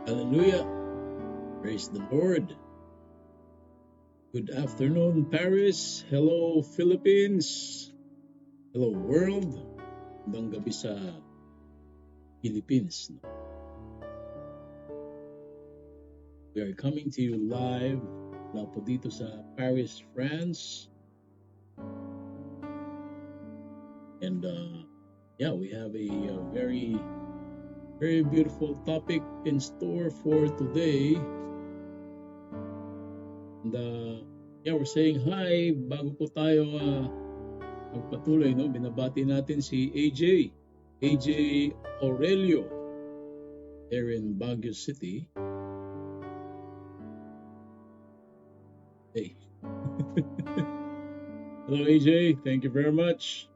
Hallelujah. Praise the Lord. Good afternoon, Paris. Hello, Philippines. Hello, world. Magandang gabi sa Philippines. We are coming to you live mula po dito sa Paris, France. And we have a very beautiful topic in store for today. And we're saying hi bago po tayo magpatuloy, no? Binabati natin si AJ Aurelio here in Baguio City. Hey. Hello AJ, thank you very much.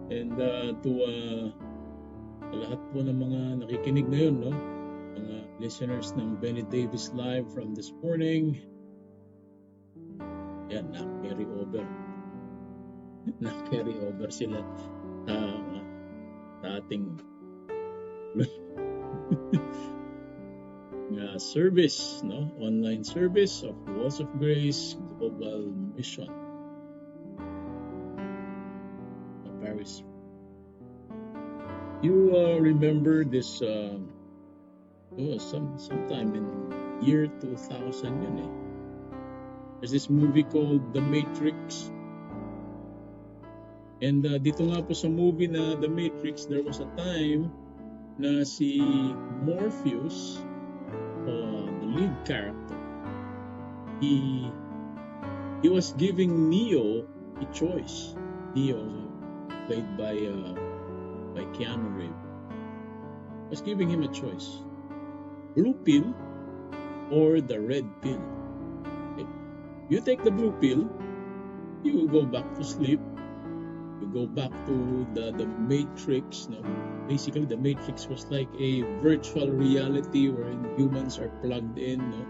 And to lahat po ng mga nakikinig ngayon, no? Mga listeners ng Benny Davis Live from this morning. Yan, na-carry over sila sa ating service, no? Online service of Walls of Grace Global Mission. Paris. You remember this sometime in year 2000 yun eh. There's this movie called The Matrix. And dito nga po sa movie na The Matrix, there was a time na si Morpheus, the lead character, he was giving Neo a choice. Neo, played by Keanu Reeves, was giving him a choice: blue pill or the red pill. Okay. You take the blue pill, you will go back to sleep. You go back to the Matrix. No? Basically, the Matrix was like a virtual reality wherein humans are plugged in. No?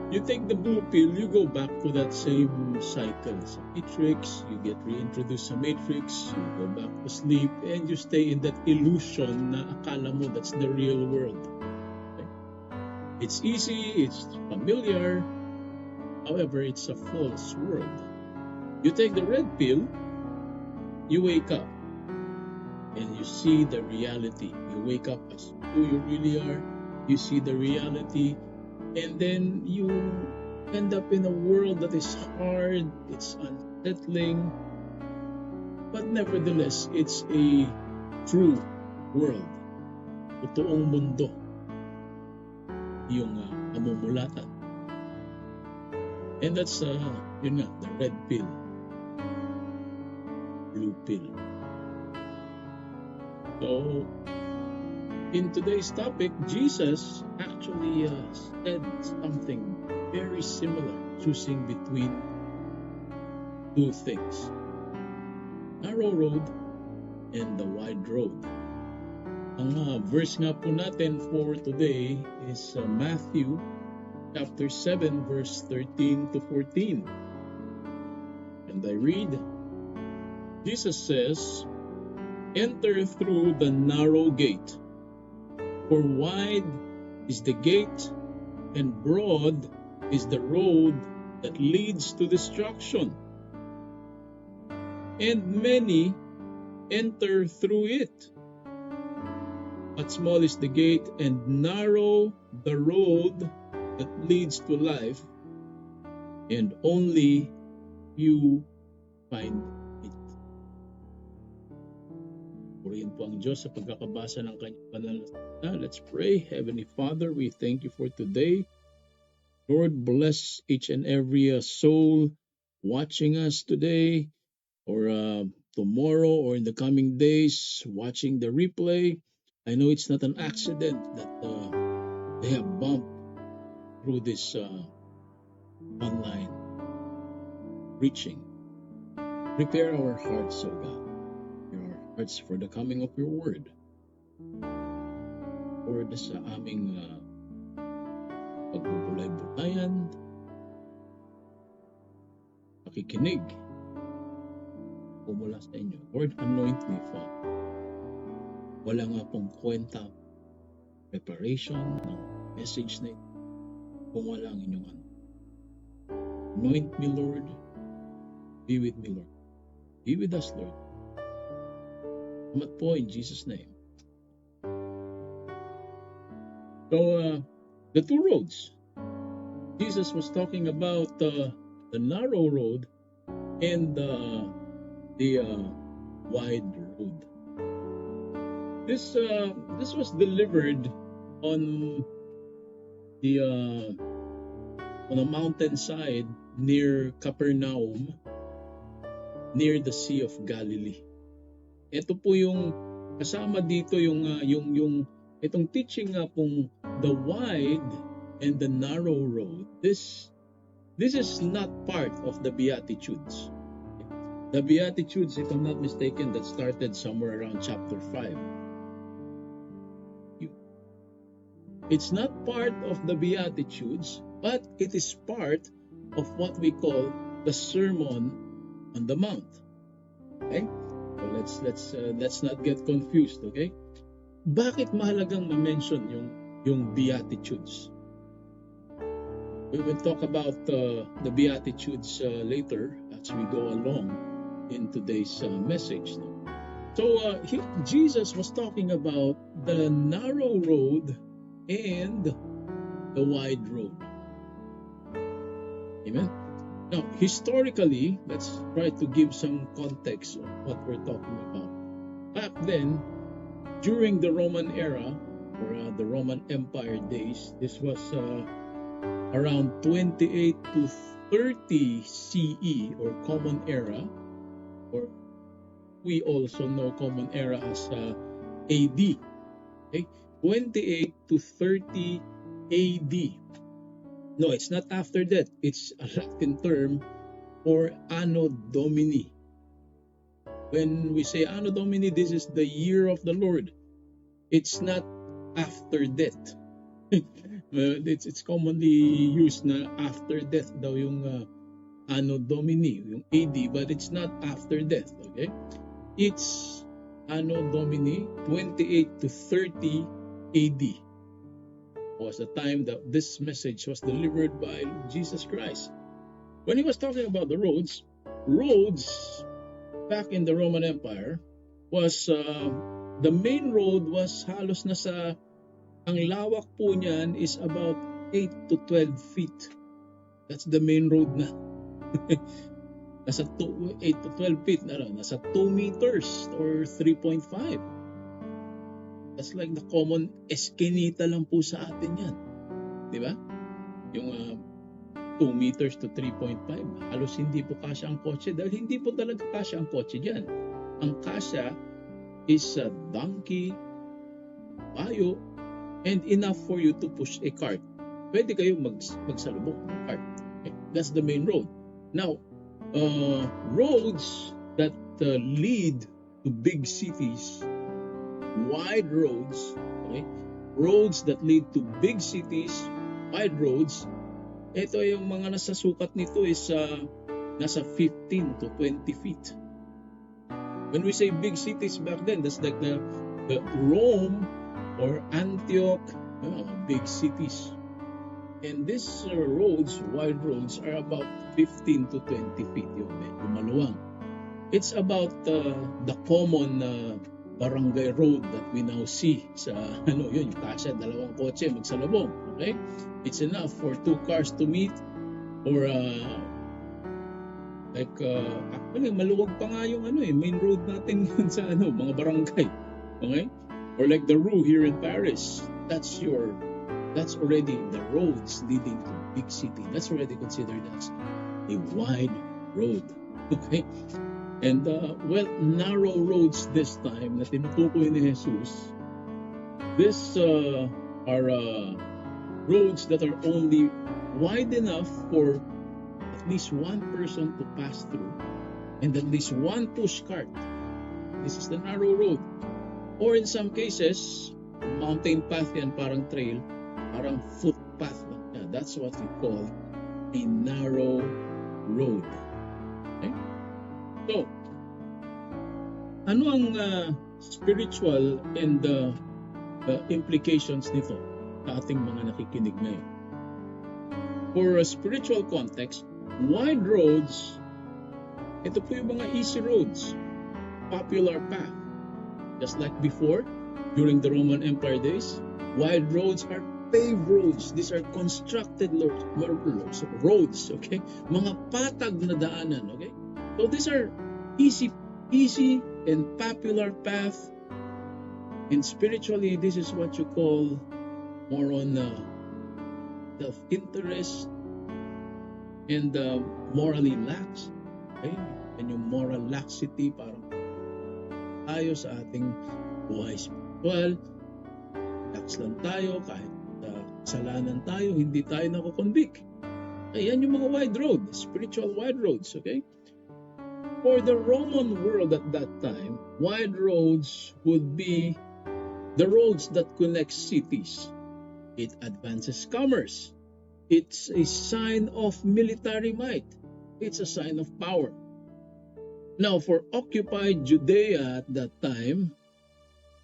You take the blue pill, you go back to that same cycle. Sa Matrix, you get reintroduced sa Matrix, you go back to sleep, and you stay in that illusion na akala mo that's the real world. Okay? It's easy, it's familiar, however, it's a false world. You take the red pill, you wake up, and you see the reality. You wake up as who you really are, you see the reality, and then you end up in a world that is hard, it's unsettling, but nevertheless, it's a true world. Totoong mundo yung pamumulatan. And that's, the red pill, blue pill. So, in today's topic, Jesus actually said something very similar, choosing between two things: narrow road and the wide road. Ang verse nga po natin for today is Matthew chapter 7 verse 13 to 14. And I read, Jesus says, "Enter through the narrow gate. For wide is the gate, and broad is the road that leads to destruction, and many enter through it. But small is the gate, and narrow the road that leads to life, and only few find it." Purihin po ang Diyos sa pagkakabasa ng kanyang banal na salita. Let's pray. Heavenly Father, we thank you for today. Lord, bless each and every soul watching us today or tomorrow or in the coming days watching the replay. I know it's not an accident that they have bumped through this online preaching. Prepare our hearts, O God, your hearts for the coming of your word. Lord, sa aming pagbubulay-bulayan, pakikinig, mula sa inyo. Lord, anoint me, Father. Wala nga pong kwenta preparation ng message na ito. Kung wala ang inyong anoint me, Lord. Be with me, Lord. Be with us, Lord. Salamat po in Jesus' name. So, the two roads. Jesus was talking about the narrow road and the wide road. This was delivered on a mountainside near Capernaum, near the Sea of Galilee. Ito po yung kasama dito yung itong teaching nga pong the wide and the narrow road. This is not part of the Beatitudes. The Beatitudes, if I'm not mistaken, that started somewhere around chapter 5. It's not part of the Beatitudes, but it is part of what we call the Sermon on the Mount. Okay? So let's not get confused, okay? Bakit mahalagang ma-mention yung Beatitudes? We will talk about the Beatitudes later as we go along in today's message. So Jesus was talking about the narrow road and the wide road. Amen? Now, historically, let's try to give some context of what we're talking about. Back then, during the Roman era, or the Roman Empire days, this was around 28 to 30 CE, or Common Era, or we also know Common Era as AD. Okay? 28 to 30 AD. No, it's not after that. It's a Latin term for Anno Domini. When we say Anno Domini, this is the year of the Lord. It's not after death. It's commonly used na after death daw yung Anno Domini, yung AD, but it's not after death, okay? It's Anno Domini 28 to 30 AD. Was the time that this message was delivered by Jesus Christ. When he was talking about the roads back in the Roman Empire was the main road was halos nasa, ang lawak po niyan is about 8 to 12 feet. That's the main road na. Nasa 8 to 12 feet, nasa 2 meters or 3.5. That's like the common eskinita lang po sa atin yan. Di ba? Yung 2 meters to 3.5. Halos hindi po kasya ang kotse dahil hindi po talaga kasya ang kotse dyan. Ang kasya is a donkey, bayo, and enough for you to push a cart. Pwede kayo magsalubong ng cart. Okay? That's the main road. Now, roads that lead to big cities, wide roads, okay? Roads that lead to big cities, wide roads, ito yung mga nasa sukat nito is nasa 15 to 20 feet. When we say big cities back then, that's like the Rome or Antioch, big cities. And these roads, wide roads, are about 15 to 20 feet. Yung medyo maluwang. It's about the common barangay road that we now see sa yun, kasya dalawang kotse magsalubong, okay? It's enough for 2 cars to meet, or actually maluwag pa nga yung main road natin yun sa mga barangay, okay? Or like the Rue here in Paris, that's already the roads leading to big city. That's already considered as a wide road, okay? And narrow roads this time na tinutukoy ni Jesus, these are roads that are only wide enough for at least one person to pass through and at least one push cart. This is the narrow road. Or in some cases, mountain path yan, parang trail, parang footpath. That's what we call a narrow road. Okay? So, ano ang spiritual and implications nito sa ating mga nakikinig ngayon. For a spiritual context, wide roads, ito po yung mga easy roads, popular path. Just like before, during the Roman Empire days, wide roads are paved roads. These are constructed roads, okay? Mga patag na daanan, okay? So these are easy and popular path. And spiritually, this is what you call more on self-interest and morally lax. Okay? And yung moral laxity, parang tayo sa ating buhay spiritual, lax lang tayo, kahit kasalanan tayo, hindi tayo nakukonvict. Ayan yung mga wide road, spiritual wide roads, okay? For the Roman world at that time, wide roads would be the roads that connect cities. It advances commerce. It's a sign of military might. It's a sign of power. Now, for occupied Judea at that time,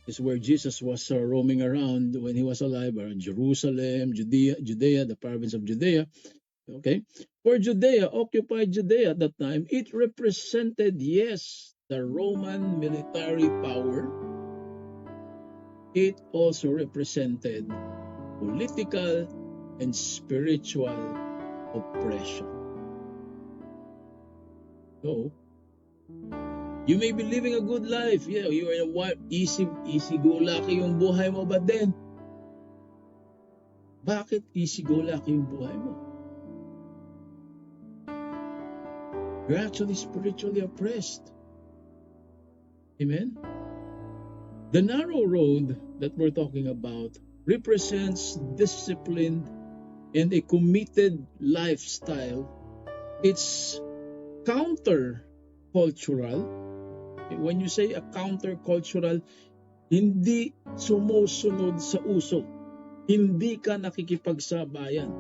is where Jesus was roaming around when he was alive, around Jerusalem, Judea, the province of Judea. Okay? For Judea, occupied Judea at that time, it represented, yes, the Roman military power. It also represented political and spiritual oppression. So, you may be living a good life. Yeah, you are easy-go-lucky yung buhay mo. But then, bakit easy-go-lucky yung buhay mo? You're actually spiritually oppressed. Amen? The narrow road that we're talking about represents discipline and a committed lifestyle. It's counter-cultural. When you say a counter-cultural, hindi sumusunod sa uso. Hindi ka nakikipagsabayan.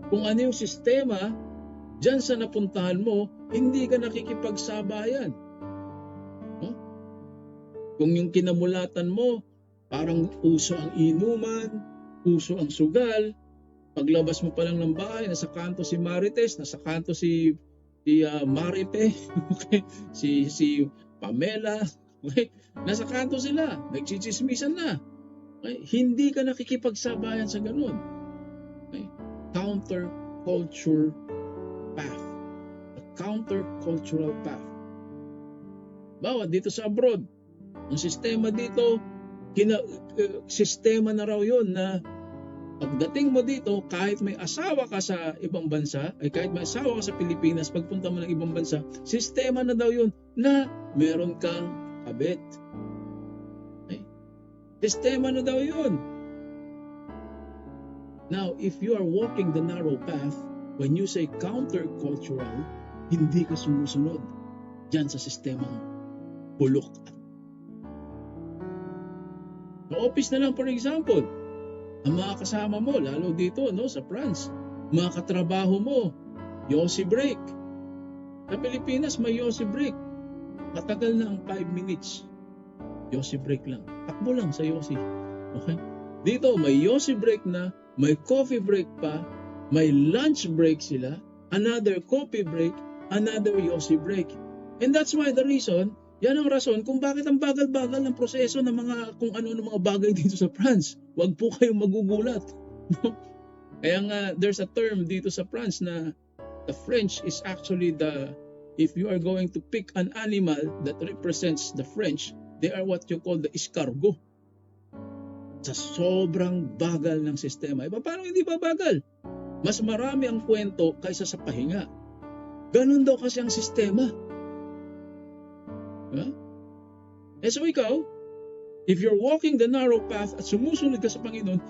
Kung ano yung sistema, dyan sa napuntahan mo, hindi ka nakikipagsabayan. No? Kung yung kinamulatan mo, parang uso ang inuman, uso ang sugal, paglabas mo pa lang ng bahay, nasa kanto si Marites, nasa kanto si Maripe, okay? si Pamela, okay? Nasa kanto sila, nagchichismisan na. Okay? Hindi ka nakikipagsabayan sa ganun. Okay? Counter-culture path. The counter-cultural path. Bawat dito sa abroad, ang sistema dito, sistema na raw yun na pagdating mo dito, kahit may asawa ka sa ibang bansa, ay kahit may asawa ka sa Pilipinas, pagpunta mo ng ibang bansa, sistema na daw yun na meron kang kabit. Okay? Sistema na daw yun. Now, if you are walking the narrow path, when you say counter-cultural, hindi ka sumusunod dyan sa sistemang bulok. Sa office na lang, for example, ang mga kasama mo, lalo dito sa France, mga katrabaho mo, Yossi break. Sa Pilipinas, may Yossi break. Matagal na ang 5 minutes. Yossi break lang. Takbo lang sa Yossi. Okay? Dito, may Yossi break na, may coffee break pa, may lunch break sila, another coffee break, another Yossi break. And that's why the reason, yan ang rason kung bakit ang bagal-bagal ng proseso ng mga kung ano ng mga bagay dito sa France. Huwag po kayong magugulat. Kaya nga, there's a term dito sa France na the French is actually if you are going to pick an animal that represents the French, they are what you call the escargot. Sa sobrang bagal ng sistema. Iba, paano hindi ba bagal? Mas marami ang kwento kaysa sa pahinga. Ganun daw kasi ang sistema. Huh? And so ikaw, if you're walking the narrow path at sumusunod ka sa Panginoon,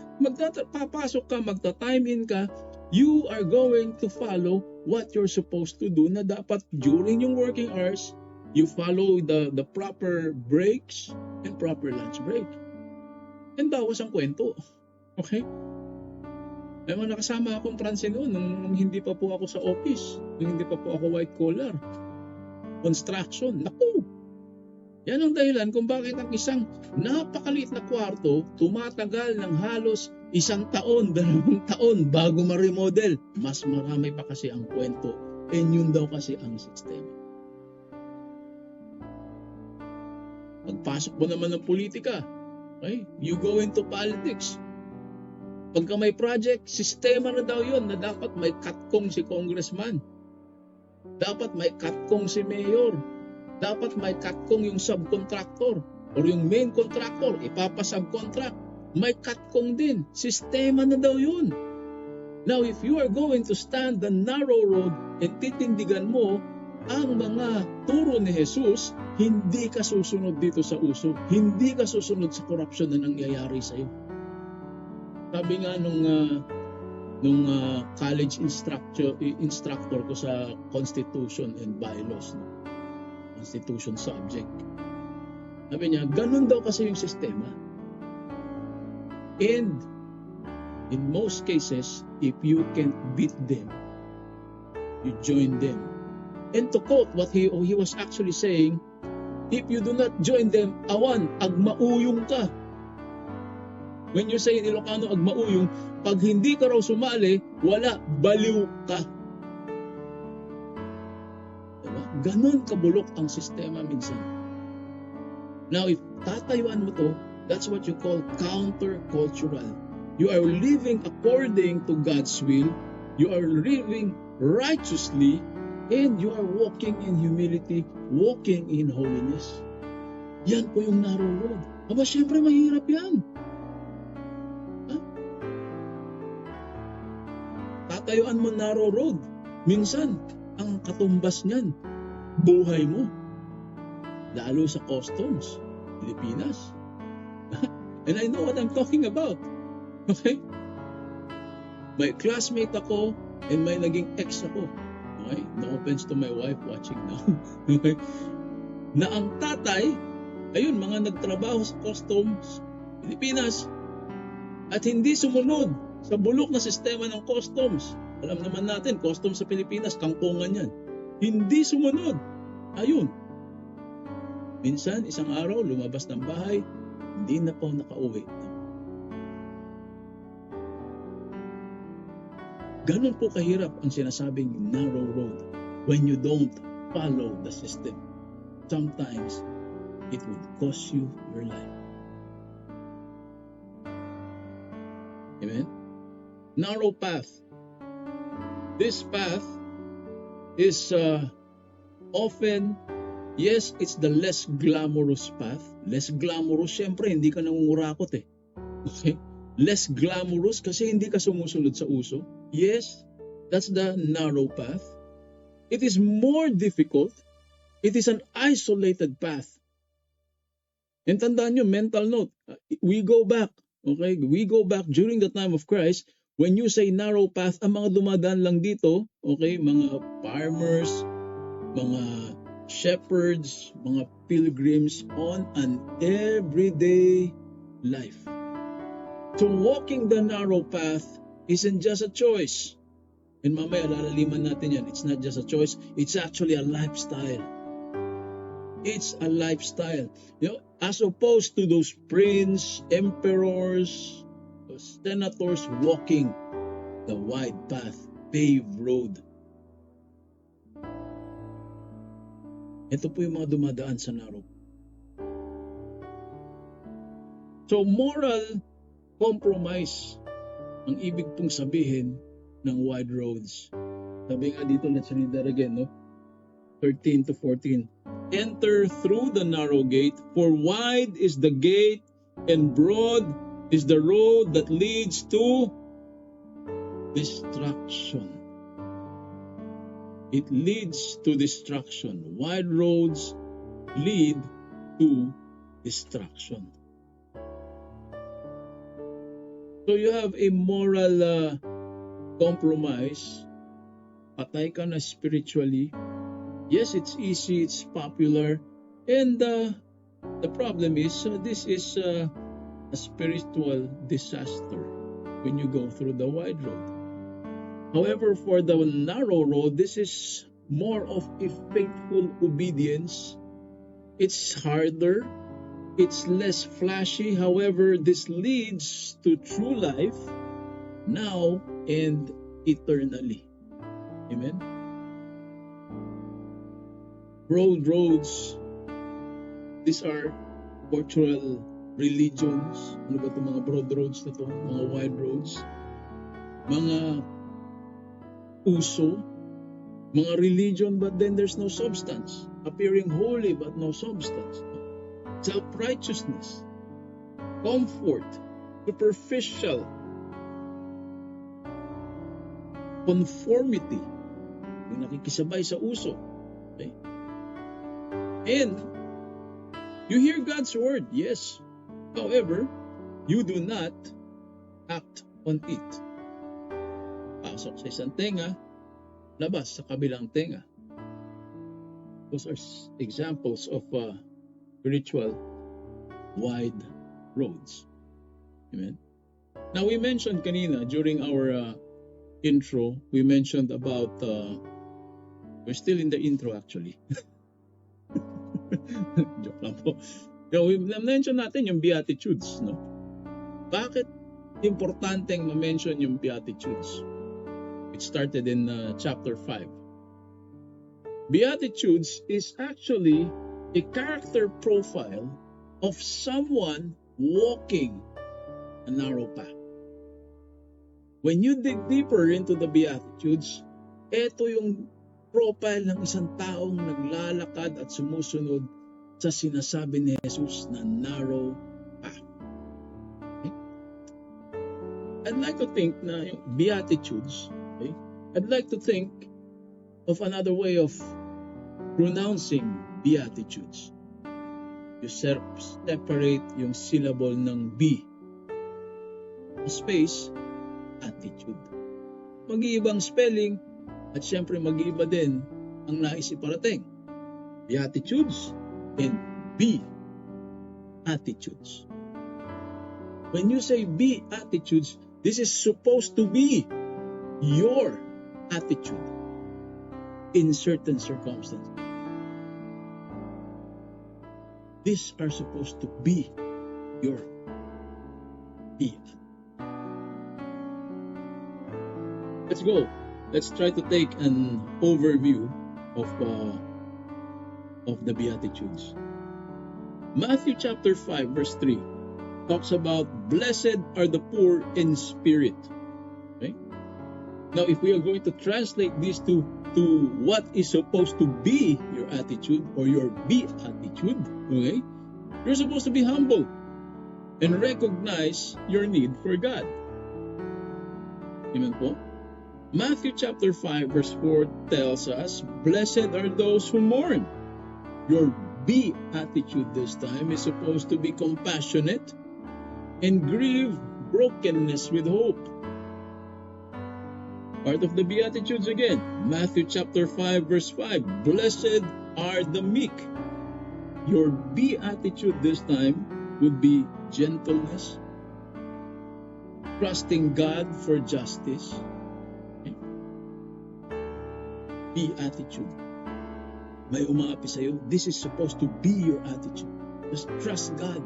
papasok ka, magta-time in ka, you are going to follow what you're supposed to do na dapat during yung working hours, you follow the proper breaks and proper lunch break. And bawas ang kwento. Okay? May mga nakasama akong Franse noon nung hindi pa po ako sa office, nung hindi pa po ako white collar. Construction. Naku! Yan ang dahilan kung bakit ang isang napakaliit na kwarto tumatagal ng halos 1 taon, 2 taon bago ma-remodel. Mas marami pa kasi ang kwento. And yun daw kasi ang sistema. Pagpasok mo naman ng politika, okay? You go into politics. Pagka may project, sistema na daw yun na dapat may katkong si congressman. Dapat may katkong si mayor. Dapat may katkong yung subcontractor or yung main contractor, ipapasubcontract. May katkong din. Sistema na daw yun. Now, if you are going to stand the narrow road at titindigan mo ang mga turo ni Jesus, hindi ka susunod dito sa uso. Hindi ka susunod sa korupsyon na nangyayari sa iyo. Sabi nga nung college instructor ko sa Constitution and Bylaws, no? Constitution subject. Sabi niya, ganun daw kasi yung sistema. And in most cases, if you can't beat them, you join them. And to quote what he was actually saying, if you do not join them, awan, agmauyong ka. When you say in Ilocano, agmauyong, pag hindi ka raw sumali, wala, baliw ka. Diba? Ganon kabulok ang sistema minsan. Now, if tatayuan mo to, that's what you call countercultural. You are living according to God's will. You are living righteously, and you are walking in humility, walking in holiness. Yan po yung narrow road. Aba, syempre mahirap yan. Tatayuan mo narrow road. Minsan, ang katumbas niyan, buhay mo. Lalo sa customs, Pilipinas. And I know what I'm talking about. Okay? May classmate ako and may naging ex ako. Okay? No offense to my wife watching now. Okay? Na ang tatay, ayun, mga nagtrabaho sa customs, Pilipinas, at hindi sumunod sa bulok na sistema ng customs. Alam naman natin, customs sa Pilipinas, kangkungan yan. Hindi sumunod. Ayun. Minsan, isang araw, lumabas ng bahay, hindi na po nakauwi. Ganun po kahirap ang sinasabing narrow road when you don't follow the system. Sometimes, it would cost you your life. Amen? Narrow path. This path is often, yes, it's the less glamorous path. Less glamorous, syempre, hindi ka nangungurakot eh. Okay? Less glamorous kasi hindi ka sumusunod sa uso. Yes, that's the narrow path. It is more difficult. It is an isolated path. And tandaan nyo, mental note, we go back, okay? We go back during the time of Christ. When you say narrow path, ang mga dumadaan lang dito, okay, mga farmers, mga shepherds, mga pilgrims on an everyday life. So walking the narrow path isn't just a choice. And mamaya lalaliman natin yan. It's not just a choice. It's actually a lifestyle. It's a lifestyle. You know, as opposed to those princes, emperors, senators walking the wide path, paved road. Ito po yung mga dumadaan sa narrow. So moral compromise ang ibig pong sabihin ng wide roads. Sabi nga dito, let's read that again, no? 13 to 14. Enter through the narrow gate, for wide is the gate and broad is the road that leads to destruction. It leads to destruction. Wide roads lead to destruction. So you have a moral compromise. Patay ka na spiritually. Yes, it's easy, it's popular. And the problem is, this is a spiritual disaster when you go through the wide road. However, for the narrow road, this is more of a faithful obedience It's harder. It's less flashy. However, this leads to true life now and eternally. Amen? Broad roads. These are cultural religions. Ano ba itong mga broad roads na ito? Mga wide roads. Mga uso. Mga religion but then there's no substance. Appearing holy but no substance. Self-righteousness. Comfort. Superficial. Conformity. Yung nakikisabay sa uso. Okay? And you hear God's word, yes. However, you do not act on it. Pasok sa isang tenga, labas sa kabilang tenga. Those are examples of spiritual wide roads. Amen. Now we mentioned kanina during our intro, we mentioned about, we're still in the intro actually. Joke lang po. We mention natin yung Beatitudes, no? Bakit importanteng ma-mention yung Beatitudes? It started in chapter 5. Beatitudes is actually a character profile of someone walking a narrow path. When you dig deeper into the Beatitudes, ito yung profile ng isang taong naglalakad at sumusunod sa sinasabi ni Jesus na narrow path. Okay? I'd like to think na yung Beatitudes, okay? I'd like to think of another way of pronouncing Beatitudes. You separate yung syllable ng B. Space, attitude. Mag-iibang spelling at syempre mag-iiba din ang nais iparating. Beatitudes and B attitudes. When you say B attitudes, this is supposed to be your attitude in certain circumstances. These are supposed to be your B. Let's go. Let's try to take an overview of the Beatitudes. Matthew chapter 5 verse 3 talks about blessed are the poor in spirit. Okay? Now, if we are going to translate these to what is supposed to be your attitude or your be attitude, okay? You're supposed to be humble and recognize your need for God. Amen po? Matthew chapter 5 verse 4 tells us, blessed are those who mourn. Your be attitude this time is supposed to be compassionate and grieve brokenness with hope. Part of the Beatitudes again, Matthew chapter 5 verse 5, blessed are the meek. Your be attitude this time would be gentleness, trusting God for justice. Be attitude. May umaapi sa'yo, this is supposed to be your attitude. Just trust God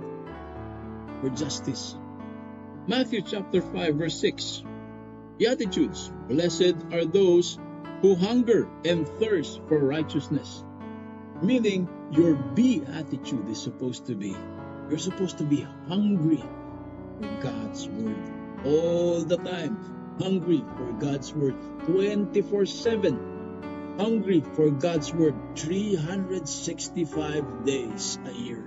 for justice. Matthew chapter 5 verse 6. Beatitudes. Blessed are those who hunger and thirst for righteousness. Meaning, your be attitude is supposed to be, you're supposed to be hungry for God's word. All the time. Hungry for God's word. 24/7. Hungry for God's word 365 days a year.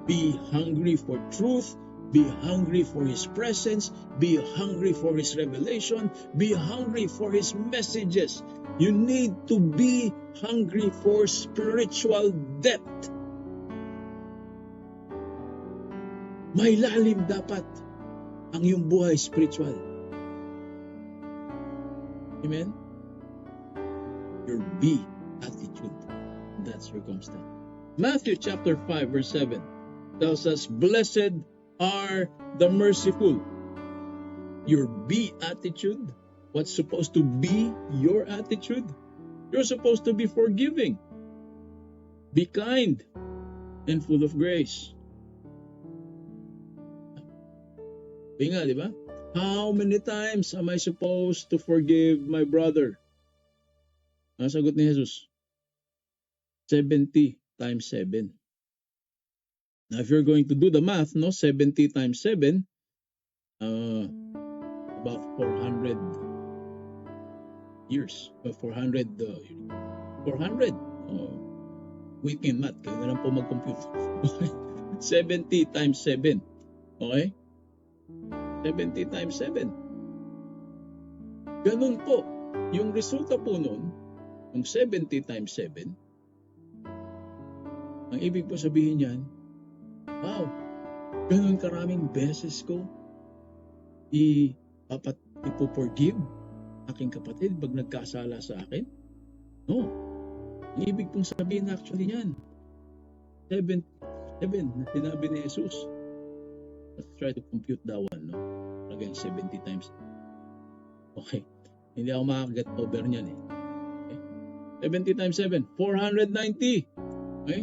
Be hungry for truth. Be hungry for His presence. Be hungry for His revelation. Be hungry for His messages. You need to be hungry for spiritual depth. May lalim dapat ang iyong buhay spiritual. Amen? Your be attitude in that circumstance. Matthew chapter 5 verse 7 tells us, blessed are the merciful. Your be attitude, what's supposed to be your attitude? You're supposed to be forgiving, be kind, and full of grace. Sabi nga, di ba? How many times am I supposed to forgive my brother? Ang sagot ni Jesus, 70 times 7. Now, if you're going to do the math, no, 70 times 7, about 400 years. 400. 400. Weekend math. Kaya na lang po mag-compute. 70 times 7. Okay? 70 times 7. Ganun po. Yung resulta po nun, yung 70 times 7, ang ibig po sabihin yan, wow, ganun karaming beses ko ipo-forgive aking kapatid pag nagkasala sa akin? No. Ang ibig pong sabihin actually yan, 7 na sinabi ni Jesus. Let's try to compute that one, no? Again, 70 times. Okay. Hindi ako makakaget over niyan eh. Okay? 70 times 7, 490. Okay?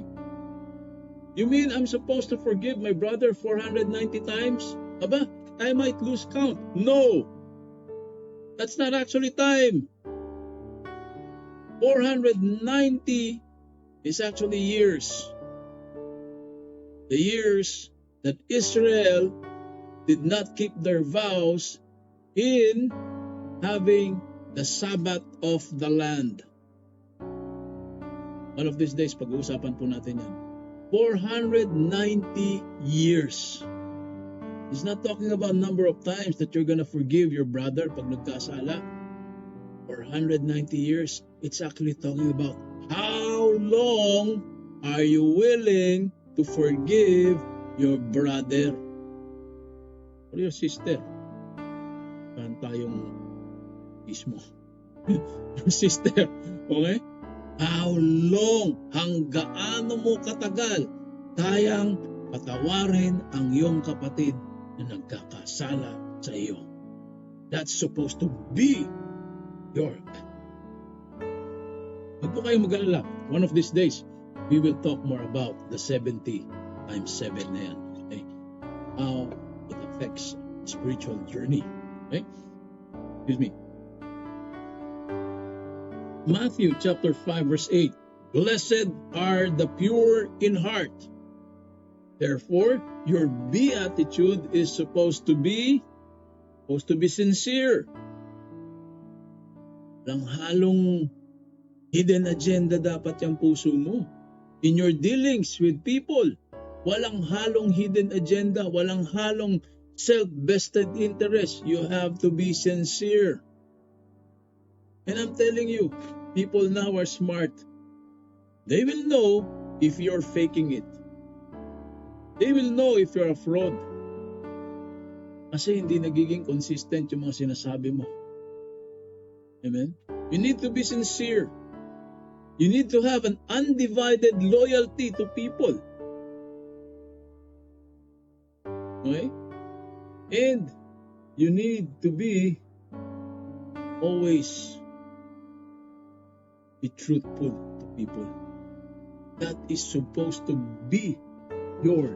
You mean I'm supposed to forgive my brother 490 times? Aba, I might lose count. No! That's not actually time. 490 is actually years. The years that Israel did not keep their vows in having the Sabbath of the land. One of these days, pag-uusapan po natin yan. 490 years. He's not talking about number of times that you're gonna forgive your brother pag nagkasala. 490 years, it's actually talking about how long are you willing to forgive your brother or your sister. Parang tayong mismo. Your sister, okay? How long, hanggaano mo katagal kayang patawarin ang iyong kapatid na nagkakasala sa iyo? That's supposed to be your. Huwag po kayong mag-alala. One of these days, we will talk more about the 70 times 7 na yan. Okay? How it affects spiritual journey. Okay? Excuse me. Matthew chapter 5 verse 8. Blessed are the pure in heart. Therefore, your beatitude is supposed to be sincere. Walang halong hidden agenda dapat yung puso mo. In your dealings with people, walang halong hidden agenda, walang halong self-vested interest. You have to be sincere. And I'm telling you, people now are smart. They will know if you're faking it. They will know if you're a fraud. Kasi hindi nagiging consistent yung mga sinasabi mo. Amen? You need to be sincere. You need to have an undivided loyalty to people. Okay? And you need to be always be truthful to people. That is supposed to be your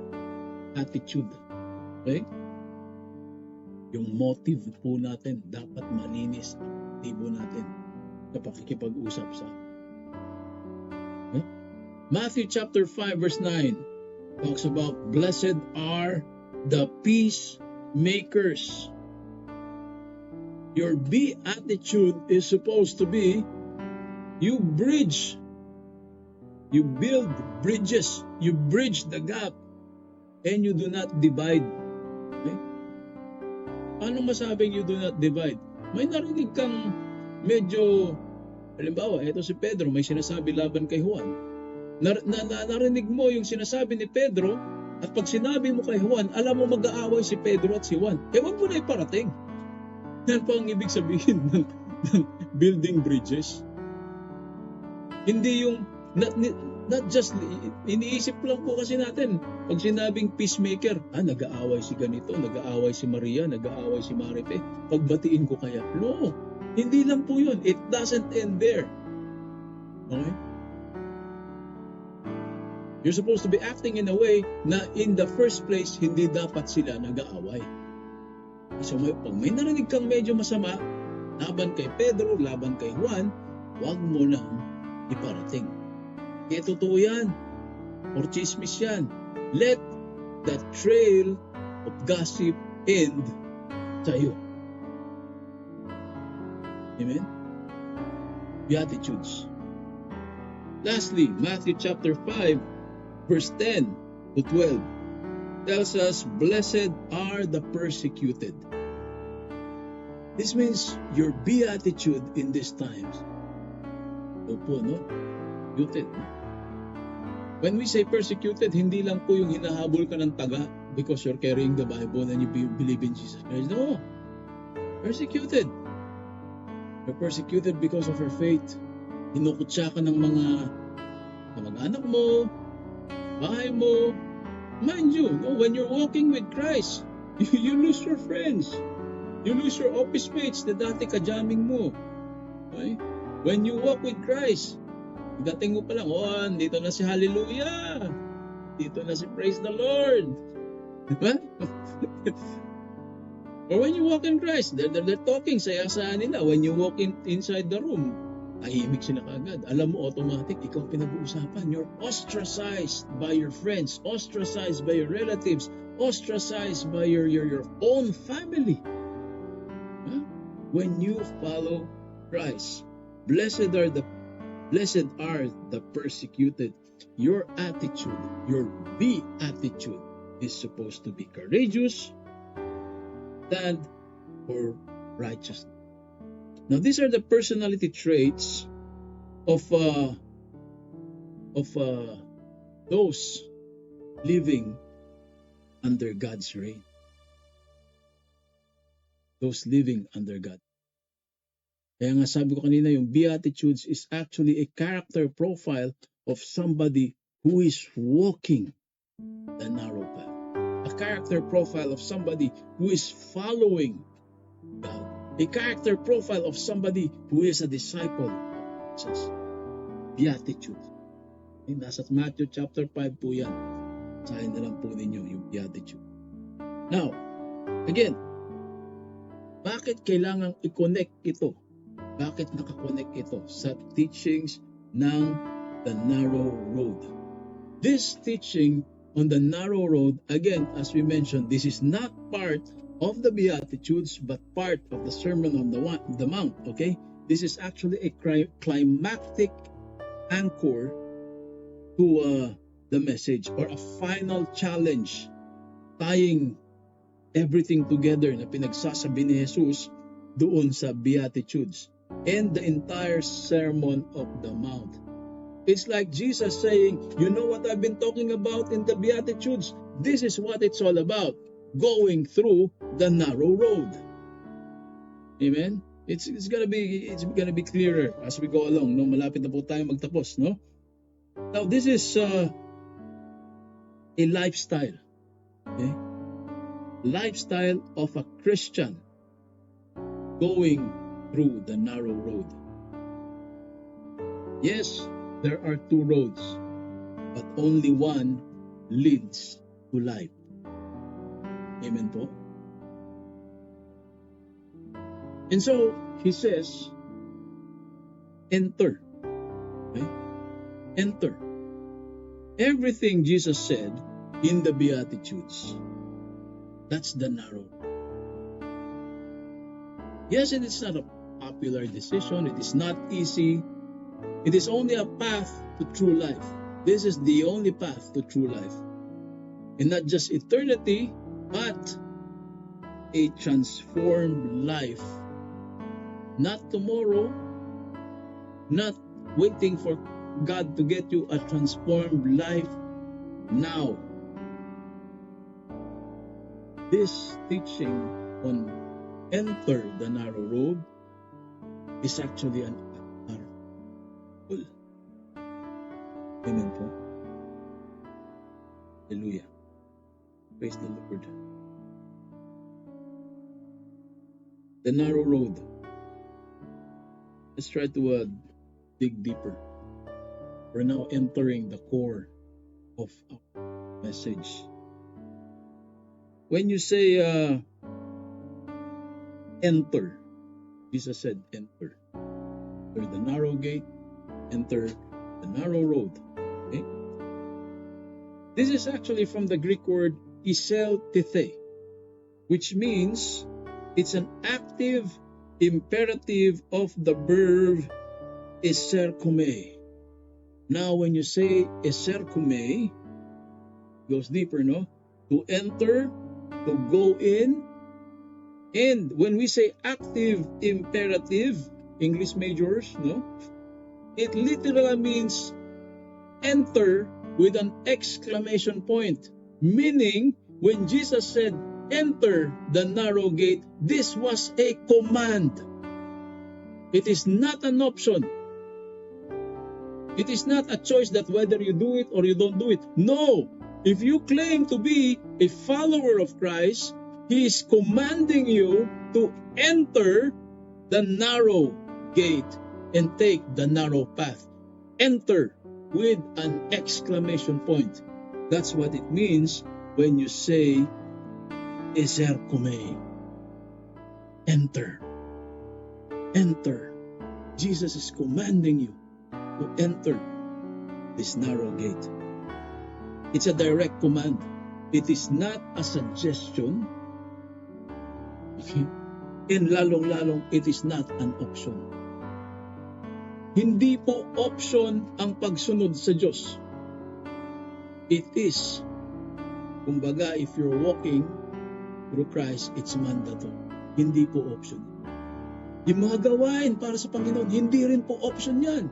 attitude. Okay? Yung motive po natin dapat malinis ang motibo natin kapag kikipag-usap sa. Okay? Matthew chapter 5 verse 9 talks about blessed are the peacemakers. Your beatitude is supposed to be you bridge. You build bridges. You bridge the gap. And you do not divide. Okay? Paano masabing you do not divide? May narinig kang medyo, halimbawa, ito si Pedro, may sinasabi laban kay Juan. Narinig mo yung sinasabi ni Pedro, at pag sinabi mo kay Juan, alam mo mag-aaway si Pedro at si Juan. Wag mo na iparating. Yan po ang ibig sabihin ng building bridges. Hindi yung not just iniisip lang po kasi natin pag sinabing peacemaker, nag-aaway si ganito, nag-aaway si Maria, nag-aaway si Maripe, pagbatiin ko kaya. No, hindi lang po yun. It doesn't end there. Okay? You're supposed to be acting in a way na in the first place, hindi dapat sila nag-aaway. So pag may narinig kang medyo masama, laban kay Pedro, laban kay Juan, huwag mo nang iparating. Kaya totoo yan. Or chismis yan. Let the trail of gossip end sa'yo. Amen? Beatitudes. Lastly, Matthew chapter 5, verse 10 to 12 tells us, blessed are the persecuted. This means your beatitude in these times. Opo, no? Persecuted. When we say persecuted, hindi lang po yung hinahabol ka ng taga because you're carrying the Bible and you believe in Jesus Christ. No. Persecuted. You're persecuted because of your faith. Hinukutsa ka ng mga kamag-anak mo, bahay mo. Mind you, no, when you're walking with Christ, you lose your friends. You lose your office mates na dati ka-jamming mo. Okay? When you walk with Christ, dating mo pa lang, oh, dito na si Hallelujah. Dito na si Praise the Lord. Diba? Or when you walk in Christ, they're talking, saya-saya nila. When you walk inside the room, tahimik sila kaagad. Alam mo, automatic, ikaw pinag-uusapan. You're ostracized by your friends, ostracized by your relatives, ostracized by your own family. Huh? When you follow Christ, blessed are the persecuted. Your attitude, your beatitude is supposed to be courageous, stand for righteousness. Now, these are the personality traits of those living under God's reign. Those living under God. Kaya nga sabi ko kanina, yung Beatitudes is actually a character profile of somebody who is walking the narrow path. A character profile of somebody who is following God. A character profile of somebody who is a disciple of Jesus. Beatitudes. Nasa Matthew chapter 5 po yan. Sahin na lang po ninyo yung Beatitude. Now, again, bakit kailangang i-connect ito? Bakit nakakonect ito sa teachings ng the narrow road? This teaching on the narrow road, again, as we mentioned, this is not part of the Beatitudes, but part of the Sermon on the Mount, okay? This is actually a climactic anchor to the message, or a final challenge, tying everything together na pinagsasabi ni Jesus doon sa Beatitudes and the entire Sermon of the Mount. It's like Jesus saying, you know what I've been talking about in the Beatitudes? This is what it's all about, going through the narrow road. Amen? It's gonna be clearer as we go along. No, malapit na po tayo magtapos, no? Now, this is a lifestyle. Okay? Lifestyle of a Christian going through the narrow road. Yes, there are two roads, but only one leads to life. Amen po? And so, he says, enter. Okay? Enter. Everything Jesus said in the Beatitudes, that's the narrow. Yes, it is not a popular decision. It is not easy. It is only a path to true life. This is the only path to true life. And not just eternity, but a transformed life. Not tomorrow, not waiting for God to get you a transformed life now. This teaching on enter the narrow road is actually an powerful. Amen po. Hallelujah. Praise the Lord. The narrow road. Let's try to dig deeper. We're now entering the core of our message. When you say enter, Jesus said enter. Enter the narrow gate, enter the narrow road. Okay? This is actually from the Greek word iseltithe, which means it's an active imperative of the verb eserkume. Now, when you say eserkume, goes deeper, no? To enter, to go in. And when we say active imperative, English majors, no? It literally means enter with an exclamation point. Meaning, when Jesus said, enter the narrow gate, this was a command. It is not an option. It is not a choice that whether you do it or you don't do it. No. If you claim to be a follower of Christ, He is commanding you to enter the narrow gate and take the narrow path. Enter with an exclamation point. That's what it means when you say, eserkume. Enter. Enter. Jesus is commanding you to enter this narrow gate. It's a direct command. It is not a suggestion. Okay? And lalong-lalong, it is not an option. Hindi po option ang pagsunod sa Diyos. It is, kumbaga, if you're walking through Christ, it's mandatory. Hindi po option. Yung mga gawain para sa Panginoon, hindi rin po option yan.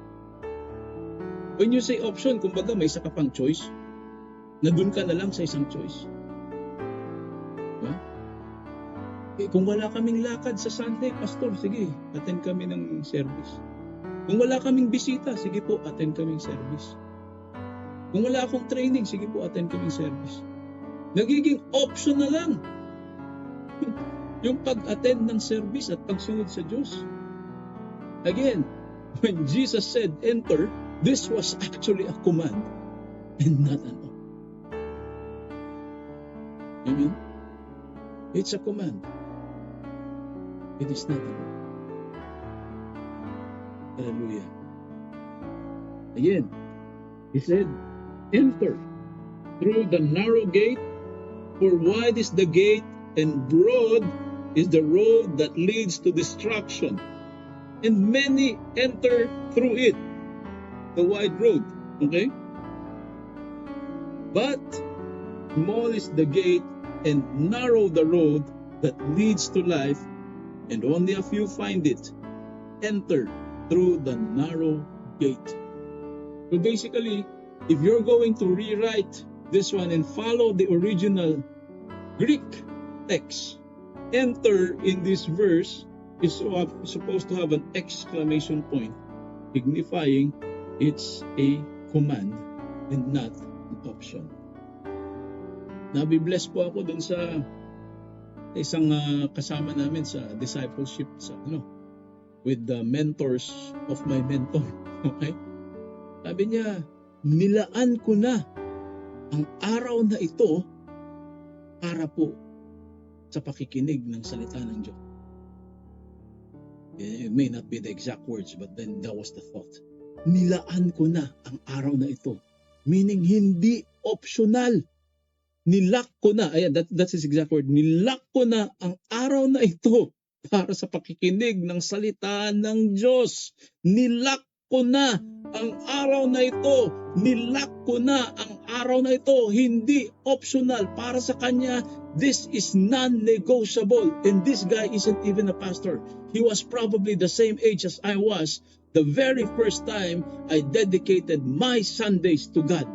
When you say option, kumbaga may isa ka pang choice, na dun ka na lang sa isang choice. Diba? Eh, kung wala kaming lakad sa Sunday, Pastor, sige, attend kami ng service. Kung wala kaming bisita, sige po, attend kaming service. Kung wala akong training, sige po, attend kaming service. Nagiging option na lang yung pag-attend ng service at pagsunod sa Diyos. Again, when Jesus said, enter, this was actually a command and not an option. Amen? It's a command. It is not an option. Hallelujah. Again, He said, enter through the narrow gate, for wide is the gate and broad is the road that leads to destruction, and many enter through it, the wide road. Okay? But small is the gate and narrow the road that leads to life, and only a few find it. Enter through the narrow gate. So basically, if you're going to rewrite this one and follow the original Greek text, enter in this verse is supposed to have an exclamation point, signifying it's a command and not an option. Nabibless po ako dun sa isang kasama namin sa discipleship with the mentors of my mentor. Okay? Sabi niya, nilaan ko na ang araw na ito para po sa pakikinig ng salita ng Diyos. It may not be the exact words, but then that was the thought. Nilaan ko na ang araw na ito. Meaning, hindi optional. Nilak ko na, ayan, that's his exact word. Nilak ko na ang araw na ito para sa pakikinig ng salita ng Diyos. Nilak ko na ang araw na ito. Nilak ko na ang araw na ito. Hindi optional. Para sa kanya, this is non-negotiable. And this guy isn't even a pastor. He was probably the same age as I was the very first time I dedicated my Sundays to God.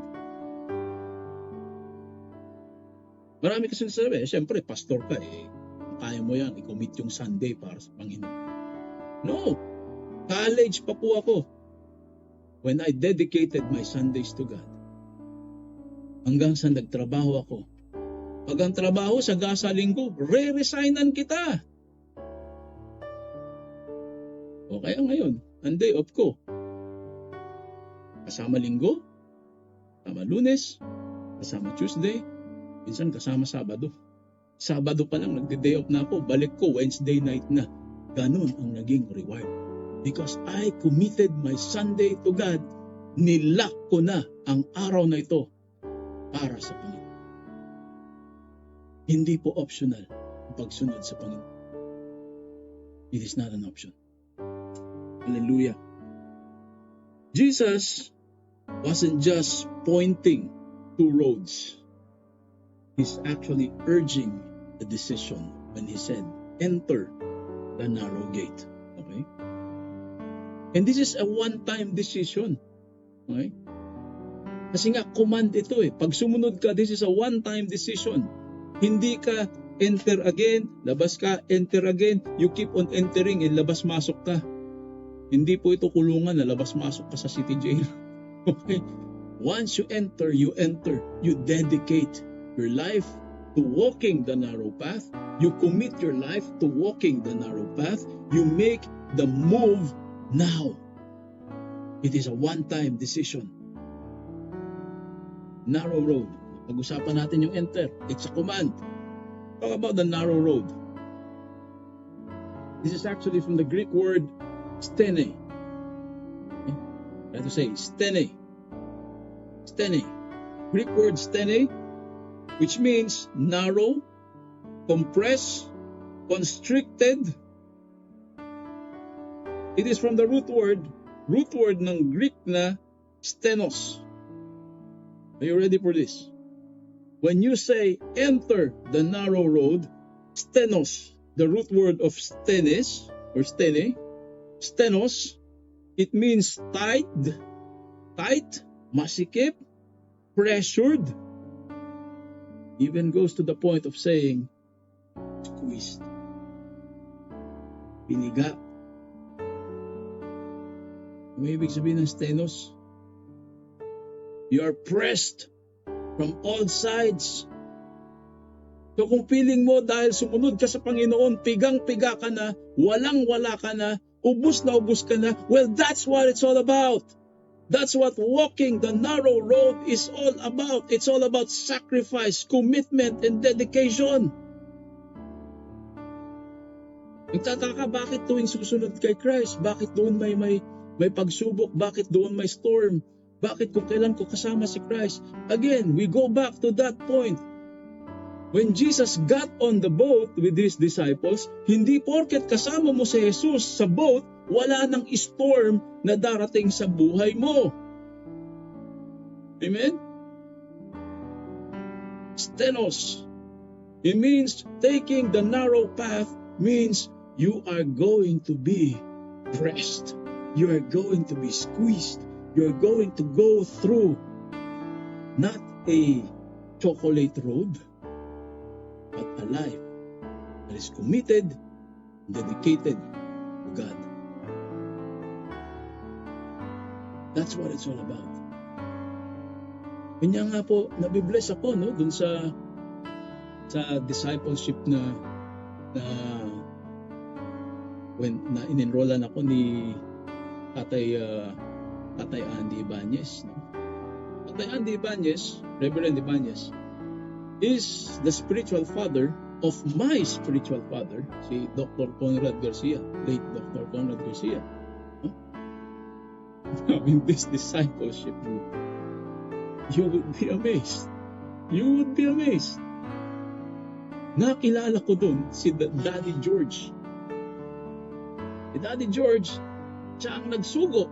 Marami kasi sabi, siyempre, pastor ka, kaya mo yan, i-commit yung Sunday para sa Panginoon. No, college pa po ako when I dedicated my Sundays to God. Hanggang sa nagtrabaho ako. Pag ang trabaho sa gasa linggo, re-resignan kita. O kaya ngayon, ang day off ko, kasama linggo, Kasama Lunes, kasama Tuesday, minsan kasama Sabado. Sabado pa lang, nagde-day off na ako. Balik ko, Wednesday night na. Ganon ang naging reward. Because I committed my Sunday to God, nilak ko na ang araw na ito para sa Panginoon. Hindi po optional ang pagsunod sa Panginoon. It is not an option. Hallelujah. Jesus wasn't just pointing two roads. He's actually urging the decision when he said, enter the narrow gate. Okay? And this is a one-time decision. Okay? Kasi nga, command ito eh. Pag sumunod ka, this is a one-time decision. Hindi ka enter again, labas ka, enter again, you keep on entering and labas-masok ka. Hindi po ito kulungan na labas-masok ka sa city jail. Okay? Once you enter, you dedicate your life to walking the narrow path. You commit your life to walking the narrow path. You make the move now. It is a one-time decision. Narrow road. Pag-usapan natin yung enter. It's a command. Talk about the narrow road. This is actually from the Greek word stene. Okay? I have to say stene. Stene. Greek word stene, which means narrow, compressed, constricted. It is from the root word ng Greek na stenos. Are you ready for this? When you say enter the narrow road, stenos, the root word of stenes or stene, stenos, it means tight, masikip, pressured. Even goes to the point of saying squeezed. Piniga. Ano ibig sabihin ng stenos? You are pressed from all sides. So kung feeling mo dahil sumunod ka sa Panginoon, pigang-piga ka na, walang-wala ka na ubus ka na, well, that's what it's all about. That's what walking the narrow road is all about. It's all about sacrifice, commitment, and dedication. Nagtataka bakit tuwing susunod kay Christ? Bakit doon may pagsubok? Bakit doon may storm? Bakit kung kailan ko kasama si Christ? Again, we go back to that point. When Jesus got on the boat with his disciples, hindi porket kasama mo si Jesus sa boat, wala nang storm na darating sa buhay mo. Amen? Stenos. It means taking the narrow path means you are going to be pressed. You are going to be squeezed. You are going to go through not a chocolate road, but a life that is committed, dedicated to God. That's what it's all about. Kanya nga po, nabibless ako dun sa discipleship na in-enrollan ako ni Tatay Andy Ibanez. Tatay Andy Ibanez, Reverend Ibanez, is the spiritual father of my spiritual father, si Dr. Conrad Garcia, late Dr. Conrad Garcia. Now, in this discipleship group, you would be amazed. You would be amazed. Nakilala ko dun si Daddy George. Si Daddy George, siya ang nagsugo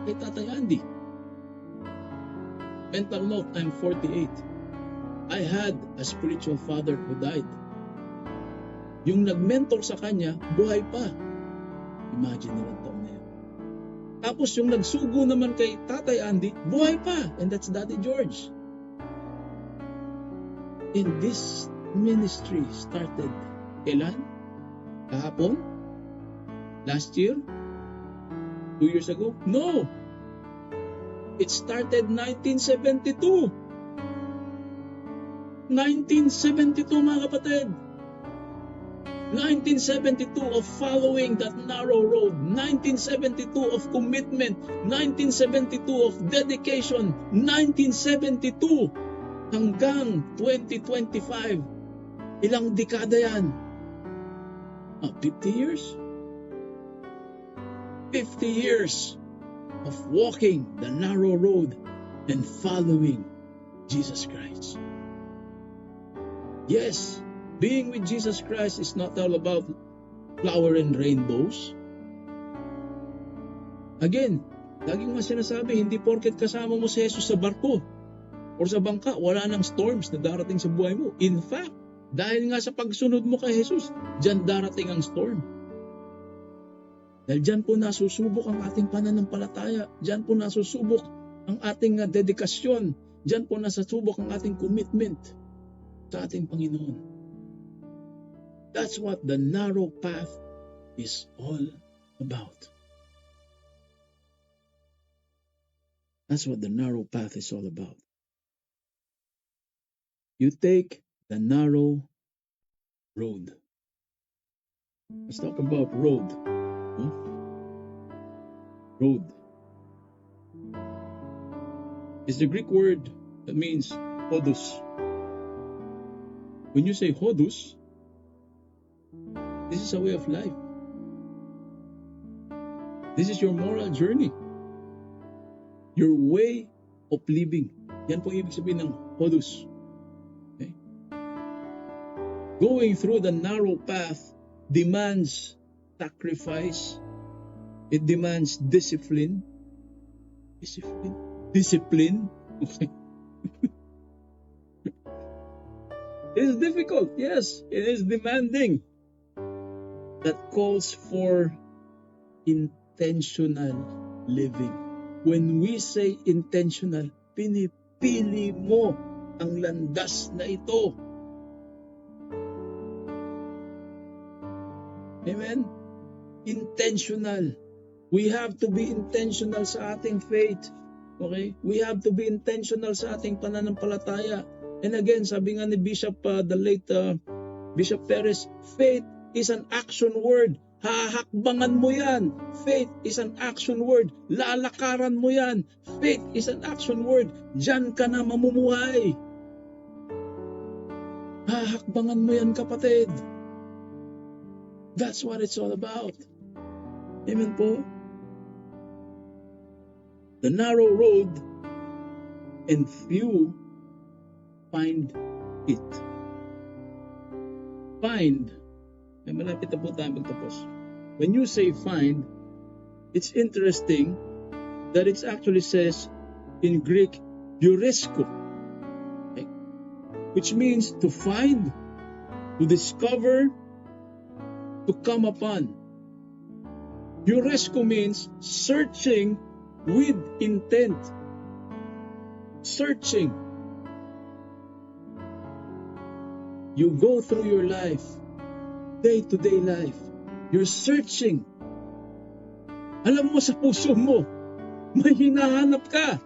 kay Tatay Andy. Mental note, I'm 48. I had a spiritual father who died. Yung nag-mentor sa kanya, buhay pa. Imagine naman taon na yun. Tapos yung nagsugo naman kay Tatay Andy, buhay pa. And that's Daddy George. And this ministry started kailan? Kahapon? Last year? 2 years ago? No! It started 1972. 1972 mga kapatid. 1972 of following that narrow road, 1972 of commitment, 1972 of dedication, 1972 hanggang 2025. Ilang dekada yan? 50 years? 50 years of walking the narrow road and following Jesus Christ. Yes, being with Jesus Christ is not all about flower and rainbows. Again, laging mas sinasabi, hindi porket kasama mo si Jesus sa barko o sa bangka, wala nang storms na darating sa buhay mo. In fact, dahil nga sa pagsunod mo kay Jesus, diyan darating ang storm. Dahil diyan po nasusubok ang ating pananampalataya, diyan po nasusubok ang ating dedikasyon, diyan po nasusubok ang ating commitment sa ating Panginoon. That's what the narrow path is all about. That's what the narrow path is all about. You take the narrow road. Let's talk about road. Road is the Greek word that means hodus. When you say hodus, this is a way of life. This is your moral journey. Your way of living. Yan po ibig sabihin ng hodus. Okay? Going through the narrow path demands sacrifice. It demands discipline. Discipline. Okay. It is difficult. Yes, it is demanding. That calls for intentional living. When we say intentional, pinipili mo ang landas na ito. Amen? Intentional. We have to be intentional sa ating faith. Okay? We have to be intentional sa ating pananampalataya. And again, sabi nga ni Bishop, the late Bishop Perez, faith is an action word. Hahakbangan mo yan. Faith is an action word. Lalakaran mo yan. Faith is an action word. Diyan ka na mamumuhay. Hahakbangan mo yan, kapatid. That's what it's all about. Amen po? The narrow road and few find it. Find. May malapit na po tayo magtapos. When you say find, it's interesting that it actually says in Greek, euresko, okay? Which means to find, to discover, to come upon. Euresko means searching with intent. Searching. You go through your life, day-to-day life. You're searching. Alam mo sa puso mo, may hinahanap ka.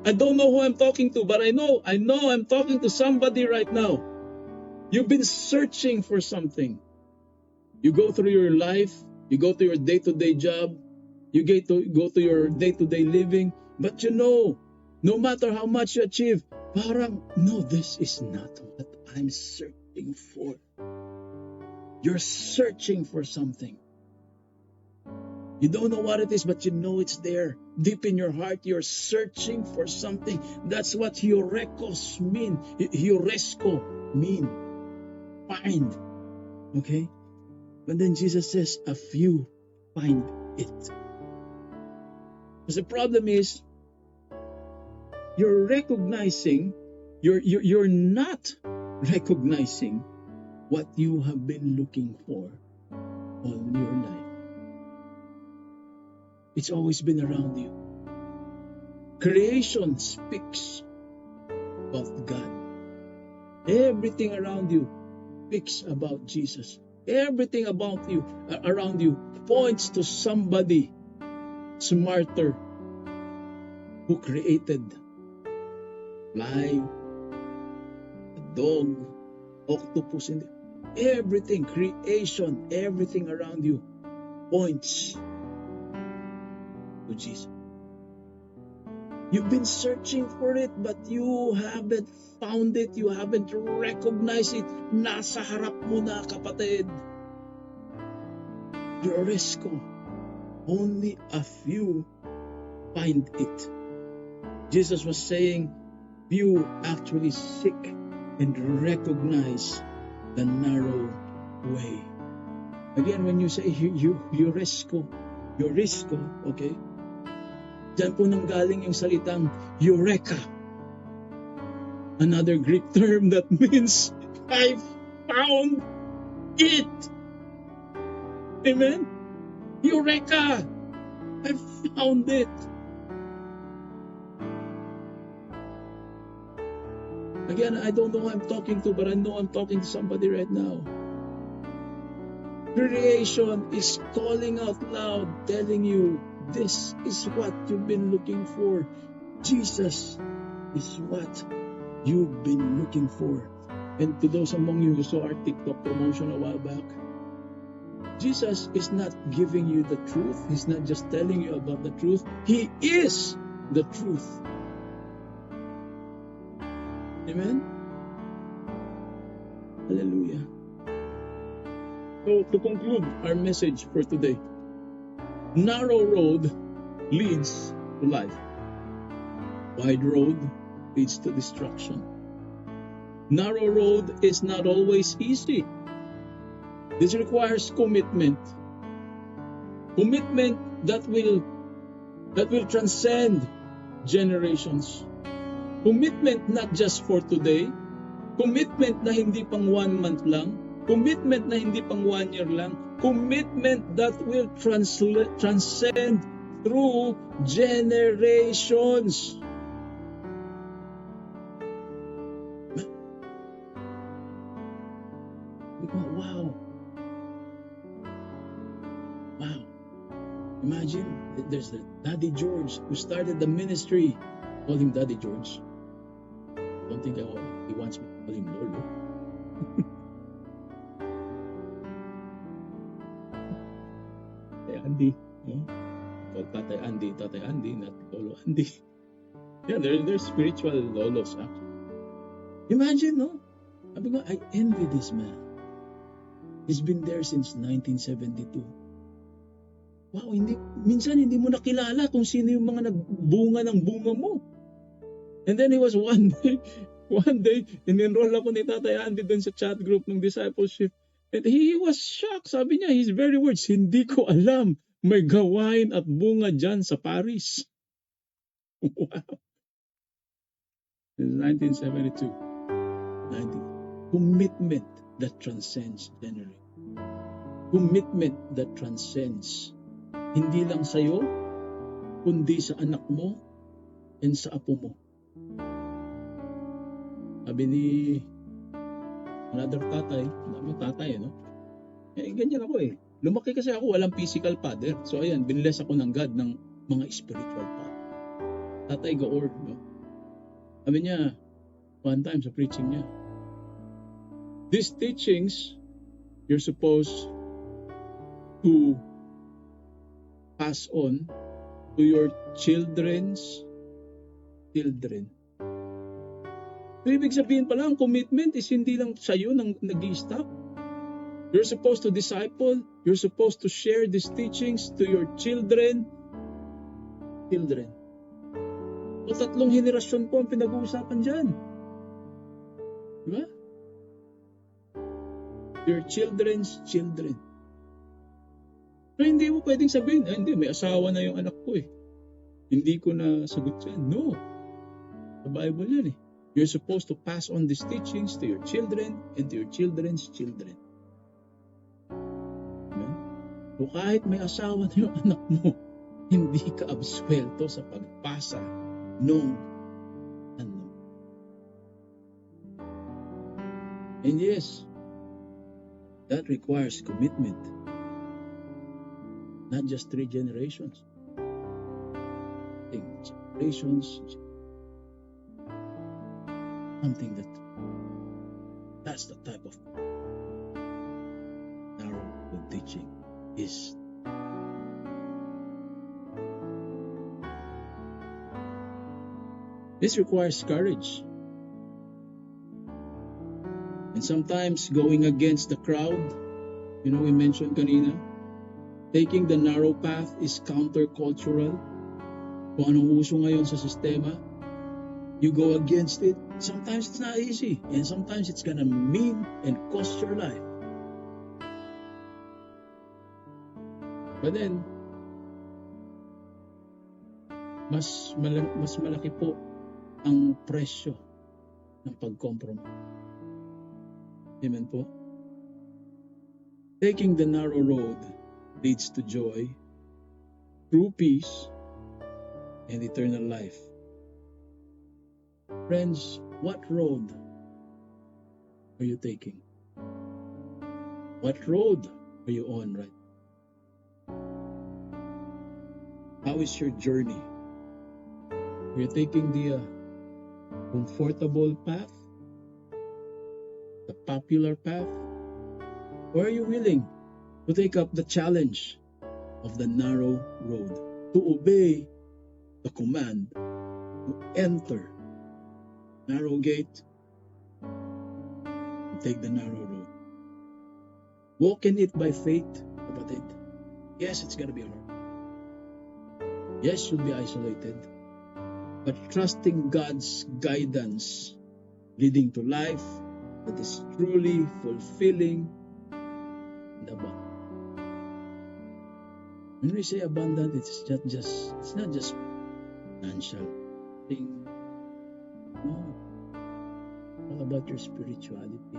I don't know who I'm talking to, but I know I'm talking to somebody right now. You've been searching for something. You go through your life, you go to your day-to-day job, you go to your day-to-day living, but you know, no matter how much you achieve, parang, no, this is not what I'm searching for. You're searching for something. You don't know what it is, but you know it's there. Deep in your heart, you're searching for something. That's what eurekos mean. Euresko mean. Find. Okay? But then Jesus says, a few find it. Because the problem is, you're recognizing, you're not recognizing what you have been looking for all your life. It's always been around you. Creation speaks about God. Everything around you speaks about Jesus. Everything about you, around you, points to somebody smarter who created fly, a dog, octopus, and everything, creation, everything around you points to Jesus. You've been searching for it, but you haven't found it. You haven't recognized it. Nasa harap mo na, kapatid. Yoresko. Only a few find it. Jesus was saying, few actually seek and recognize the narrow way. Again, when you say Yoresko, okay? Diyan po nang galing yung salitang Eureka. Another Greek term that means, I found it. Amen? Eureka! I found it. Again, I don't know who I'm talking to, but I know I'm talking to somebody right now. Creation is calling out loud, telling you, this is what you've been looking for. Jesus is what you've been looking for. And to those among you who saw our TikTok promotion a while back, Jesus is not giving you the truth. He's not just telling you about the truth. He is the truth. Amen? Hallelujah. So to conclude our message for today, narrow road leads to life. Wide road leads to destruction. Narrow road is not always easy. This requires commitment. Commitment that will transcend generations. Commitment not just for today. Commitment na hindi pang 1 month lang. Commitment na hindi pang 1 year lang. Commitment that will transcend through generations. Wow. Wow. Imagine, there's the Daddy George who started the ministry. Call him Daddy George. Don't think he wants me to call him Lolo. Andy, no? Called Tatay Andy, not Lolo Andy. Yeah, there's spiritual lolos actually. Imagine, no? I envy this man. He's been there since 1972. Wow, minsan hindi mo nakilala kung sino yung mga nagbunga ng bunga mo. And then he was one day, in-enroll ako ni Tatay Andy dun sa chat group ng discipleship. And he was shocked. Sabi niya, his very words, hindi ko alam may gawain at bunga dyan sa Paris. Wow. In 1972. Commitment that transcends generation. Commitment that transcends. Hindi lang sa'yo, kundi sa anak mo and sa apo mo. Sabi ni another tatay, no? Ganyan ako eh. Lumaki kasi ako, walang physical father. So ayan, biniless ako ng God ng mga spiritual father. Tatay Gaor, no? Sabi niya, one time sa preaching niya, these teachings, you're supposed to pass on to your children's children. So, ibig sabihin pala, ang commitment is hindi lang sa'yo nang nag-i-stop. You're supposed to disciple. You're supposed to share these teachings to your children. So, 3 henerasyon po ang pinag-uusapan dyan. Diba? Your children's children. So, hindi mo pwedeng sabihin, hindi, may asawa na yung anak ko eh. Hindi ko na sagot yan. No. Sa Bible yan eh. You're supposed to pass on these teachings to your children and to your children's children. Amen? So kahit may asawa na yung anak mo, hindi ka absuelto sa pagpasa nung ano. And yes, that requires commitment. Not just 3 generations. Generations. Something That's the type of narrow road teaching is. This requires courage. And sometimes going against the crowd, we mentioned kanina, taking the narrow path is countercultural. Kung anong uso ngayon sa sistema, you go against it. Sometimes it's not easy, and sometimes it's gonna mean and cost your life. But then, mas malaki po ang presyo ng pag-compromise. Amen po? Taking the narrow road leads to joy, true peace, and eternal life. Friends, what road are you taking? What road are you on right now? How is your journey? Are you taking the comfortable path? The popular path? Or are you willing to take up the challenge of the narrow road, to obey the command to enter narrow gate and take the narrow road? Walk in it by faith, kapatid. Yes, it's gonna be hard. Yes, you'll be isolated. But trusting God's guidance leading to life that is truly fulfilling and abundant. When we say abundant, it's not just financial thing. No. All about your spirituality.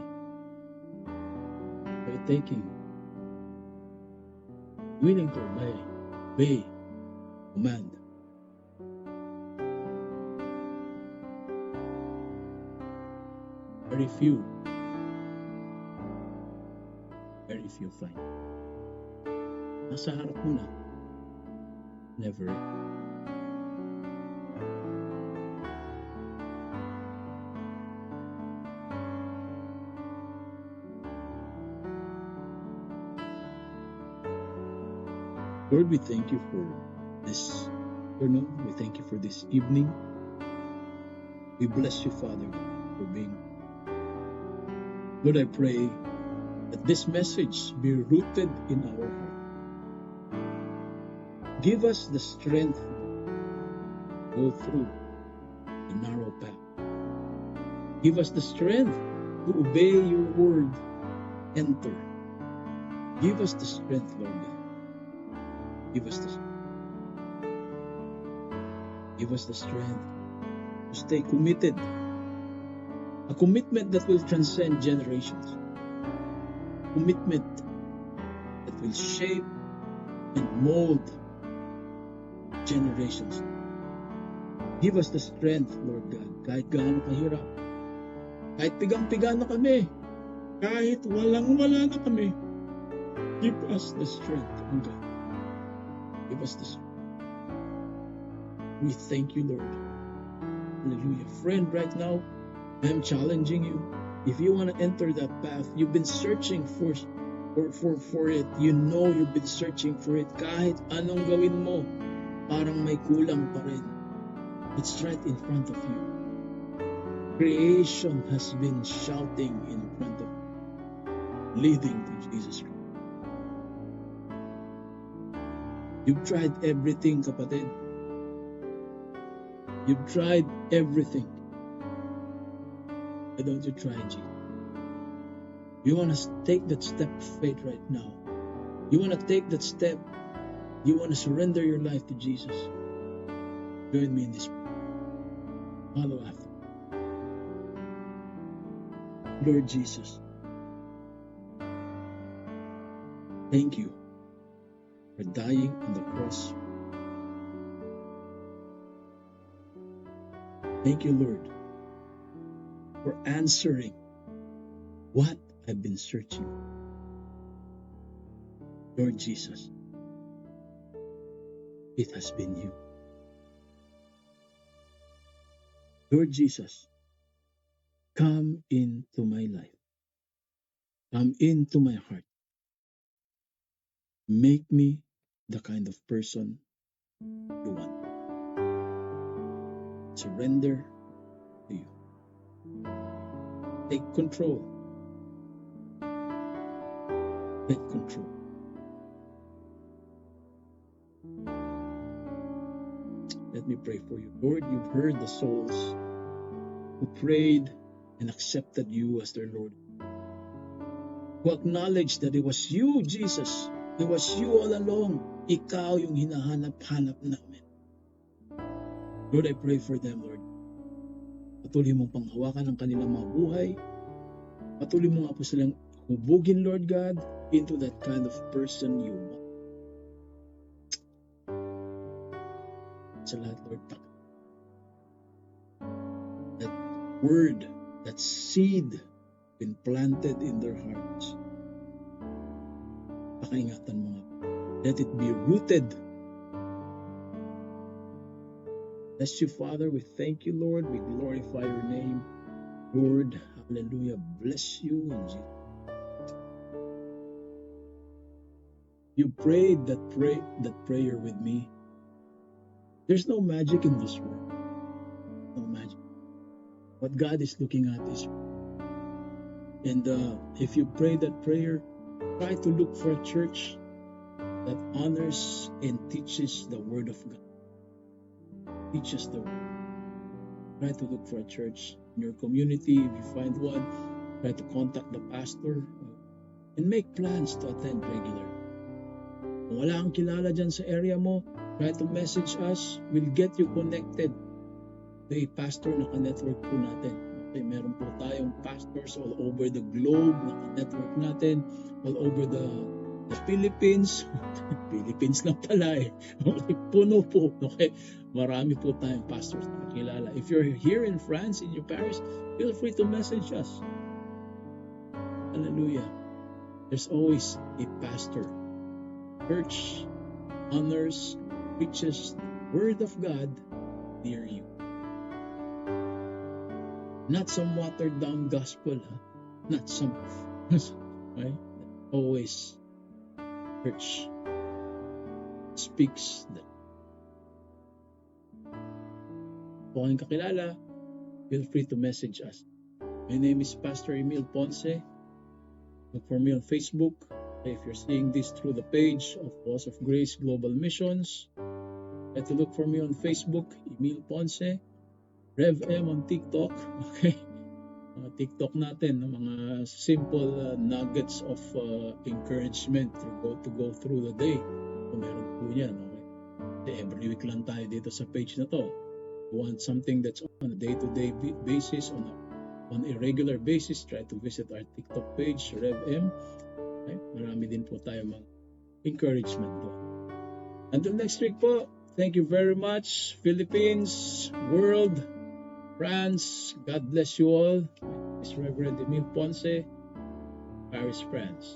You're taking, willing to obey, command. Very few find. Nasa harap mo na. Never. Lord, we thank you for this afternoon. We thank you for this evening. We bless you, Father, for being. Lord, I pray that this message be rooted in our heart. Give us the strength to go through the narrow path. Give us the strength to obey your word. Enter. Give us the strength, Lord God. Give us the strength. Give us the strength to stay committed. A commitment that will transcend generations. Commitment that will shape and mold generations. Give us the strength, Lord God, kahit gaano kahirap, kahit pigang-piga na kami, kahit walang-wala na kami, give us the strength, oh God. Give us the strength. We thank you, Lord. Hallelujah. Friend, right now, I am challenging you. If you want to enter that path, you've been searching for it. You know you've been searching for it. Kahit anong gawin mo, parang may kulang pa rin. It's right in front of you. Creation has been shouting in front of you, leading to Jesus Christ. You've tried everything, kapatid. You've tried everything. Why don't you try Jesus? You want to take that step of faith right now. You want to take that step. You want to surrender your life to Jesus. Join me in this prayer. Follow after. Lord Jesus, thank you for dying on the cross. Thank you, Lord, for answering what I've been searching. Lord Jesus, it has been you. Lord Jesus, come into my life. Come into my heart. Make me the kind of person you want. Surrender to you. Take control. Take control. Let me pray for you. Lord, you've heard the souls who prayed and accepted you as their Lord. Who acknowledged that it was you, Jesus. It was you all along. Ikaw yung hinahanap-hanap namin. Lord, I pray for them, Lord. Patuloy mong panghawakan ang kanilang mga buhay. Patuloy mo nga po silang hubugin, Lord God, into that kind of person you want. Sa lahat, Lord, that word, that seed been planted in their hearts. Pakaingatan mo nga. Let it be rooted. Bless you, Father. We thank you, Lord. We glorify your name. Lord, hallelujah. Bless you in Jesus. You prayed that prayer with me. There's no magic in this world. No magic. What God is looking at is, and if you pray that prayer, try to look for a church that honors and teaches the Word of God. Teaches the Word. Try to look for a church in your community. If you find one, try to contact the pastor and make plans to attend regularly. Kung wala kang kilala dyan sa area mo, try to message us. We'll get you connected to a pastor na ka-network po natin. Okay, meron po tayong pastors all over the globe na ka-network natin, all over the Philippines. Philippines lang pala eh. Okay, puno po. Okay, marami po tayong pastors na kakilala. If you're here in France, in your parish, feel free to message us. Hallelujah. There's always a pastor. Church honors, preaches the Word of God near you. Not some watered down gospel, huh? Not some, right? Always church speaks that. Kung kayong kakilala, feel free to message us. My name is Pastor Emil Ponce. Look for me on Facebook. If you're seeing this through the page of Voice of Grace Global Missions, try to look for me on Facebook, Emil Ponce. Rev M on TikTok. Okay, TikTok natin, mga simple nuggets of encouragement to go through the day. Kung meron po yan, okay. Every week lang tayo dito sa page na to. You want something that's on a day-to-day basis, on a regular basis, try to visit our TikTok page, Rev M. Okay? Marami din po tayo mga encouragement doon. Until next week po, thank you very much, Philippines, world, France. God bless you all. It's Reverend Emil Ponce, Paris, France.